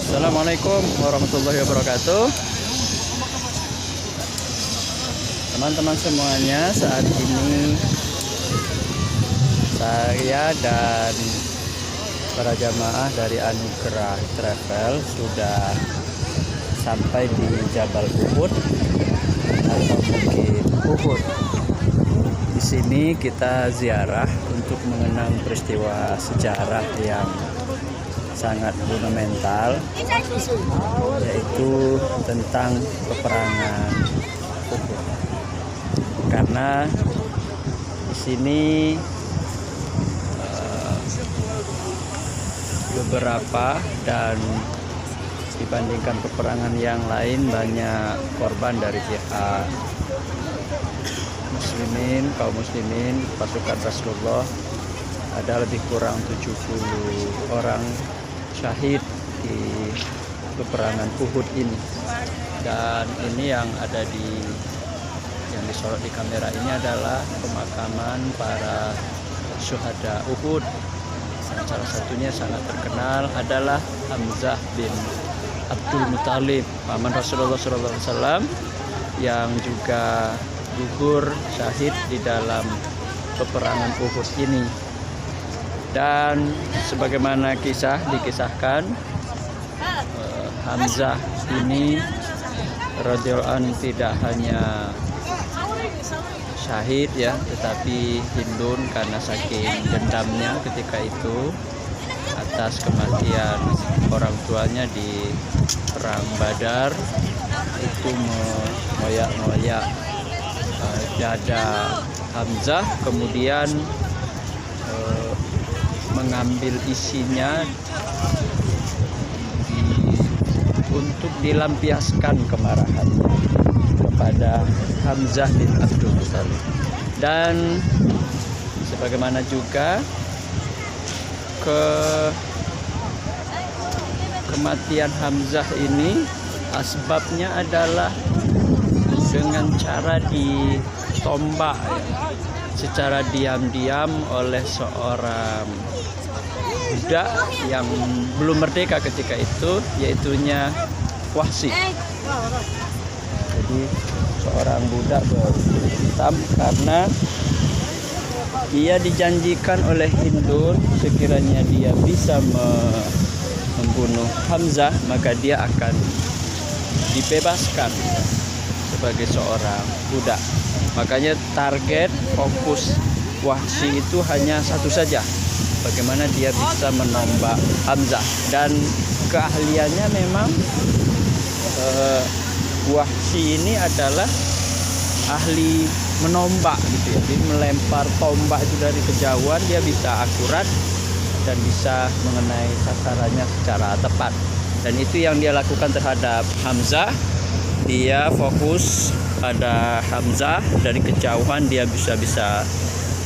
Assalamualaikum warahmatullahi wabarakatuh. Teman-teman semuanya, saat ini saya dan para jamaah dari Anugerah Travel sudah sampai di Jabal Uhud atau Bukit Uhud. Di sini kita ziarah untuk mengenang peristiwa sejarah yang sangat monumental, yaitu tentang peperangan Uhud. Karena di sini beberapa dan dibandingkan peperangan yang lain banyak korban dari pihak muslimin, kaum muslimin, pasukan Rasulullah. Ada lebih kurang 70 orang syahid di peperangan Uhud ini. Dan ini yang ada yang disorot di kamera ini adalah pemakaman para syuhada Uhud. Salah satunya sangat terkenal adalah Hamzah bin Abdul Muthalib, paman Rasulullah SAW, yang juga gugur syahid di dalam peperangan Uhud ini. Dan sebagaimana dikisahkan, Hamzah ini radhiyallahu anhu tidak hanya syahid ya, tetapi hindun karena saking dendamnya ketika itu atas kematian orang tuanya di perang Badar. Itu mengoyak-ngoyak dada Hamzah, kemudian mengambil isinya untuk dilampiaskan kemarahannya kepada Hamzah bin Abdul Muthalib. Dan sebagaimana juga kematian Hamzah ini asbabnya adalah dengan cara ditombak secara diam-diam oleh seorang budak yang belum merdeka ketika itu, yaitunya Wahsy. Jadi seorang budak berkulit hitam karena dia dijanjikan oleh hindun sekiranya dia bisa membunuh Hamzah, maka dia akan dibebaskan sebagai seorang budak. Makanya target fokus Wahsy itu hanya satu saja, bagaimana dia bisa menombak Hamzah. Dan keahliannya memang Wahsy ini adalah ahli menombak gitu ya. Jadi melempar tombak itu dari kejauhan dia bisa akurat dan bisa mengenai sasarannya secara tepat. Dan itu yang dia lakukan terhadap Hamzah. Dia fokus pada Hamzah, dari kejauhan dia bisa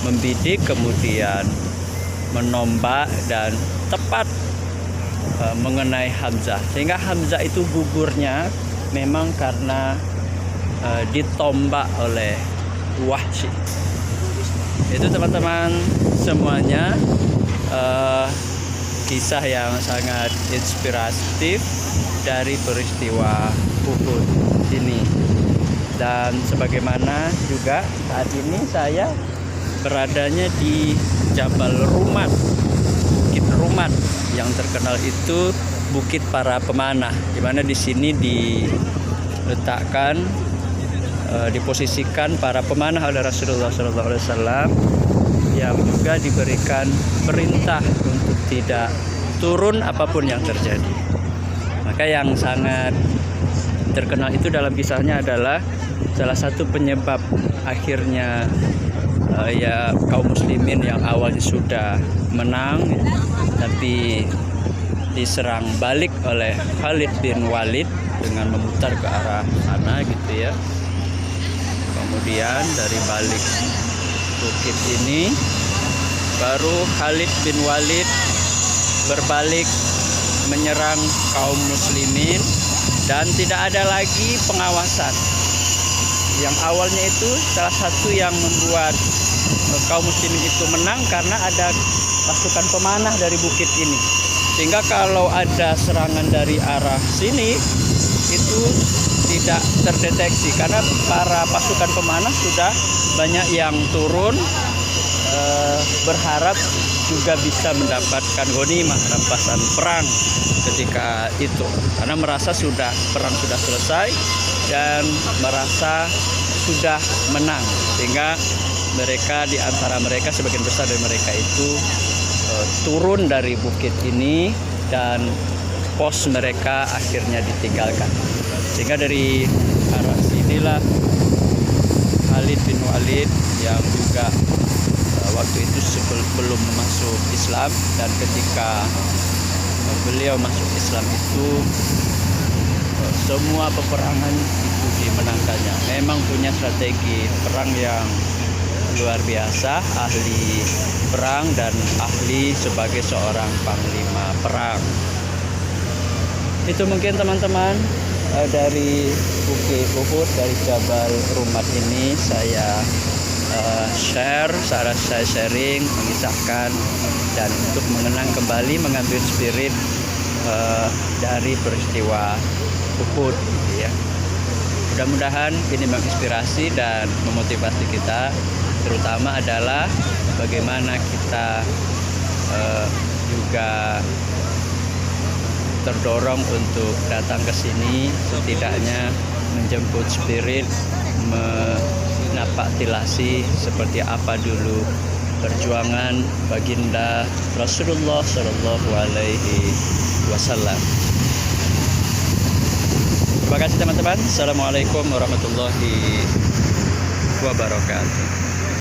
membidik, kemudian menombak dan tepat mengenai Hamzah, sehingga Hamzah itu gugurnya memang karena ditombak oleh Wahsy. Itu teman-teman semuanya kisah yang sangat inspiratif dari peristiwa Uhud ini. Dan sebagaimana juga saat ini saya beradanya di Jabal Rumat, Bukit Rumat, yang terkenal itu Bukit para Pemanah, di mana di sini diletakkan, diposisikan para pemanah oleh Rasulullah SAW, yang juga diberikan perintah untuk tidak turun apapun yang terjadi. Maka yang sangat terkenal itu dalam kisahnya adalah salah satu penyebab akhirnya ya kaum muslimin yang awalnya sudah menang tapi diserang balik oleh Khalid bin Walid dengan memutar ke arah sana gitu ya. Kemudian dari balik bukit ini baru Khalid bin Walid berbalik menyerang kaum muslimin, dan tidak ada lagi pengawasan. Yang awalnya itu salah satu yang membuat kaum muslimin itu menang karena ada pasukan pemanah dari bukit ini. sehingga kalau ada serangan dari arah sini itu tidak terdeteksi karena para pasukan pemanah sudah banyak yang turun berharap juga bisa mendapatkan ghanimah, rampasan perang ketika itu, karena merasa perang sudah selesai dan merasa sudah menang, sehingga mereka di antara mereka, sebagian besar dari mereka itu turun dari bukit ini dan pos mereka akhirnya ditinggalkan. Sehingga dari arah sinilah Khalid bin Walid yang juga waktu itu belum masuk Islam, dan ketika beliau masuk Islam itu semua peperangan itu dimenangkannya. Memang punya strategi perang yang luar biasa, ahli perang dan ahli sebagai seorang panglima perang. Itu mungkin teman-teman dari Bukit Uhud, dari Jabal Rumat ini saya saya sharing, mengisahkan, dan untuk mengenang kembali, mengambil spirit dari peristiwa Uhud, gitu ya. Mudah-mudahan ini menginspirasi dan memotivasi kita, terutama adalah bagaimana kita juga terdorong untuk datang ke sini, setidaknya menjemput spirit, menapak tilasi seperti apa dulu perjuangan baginda Rasulullah Shallallahu Alaihi Wasallam. Terima kasih teman-teman. Assalamualaikum warahmatullahi wabarakatuh.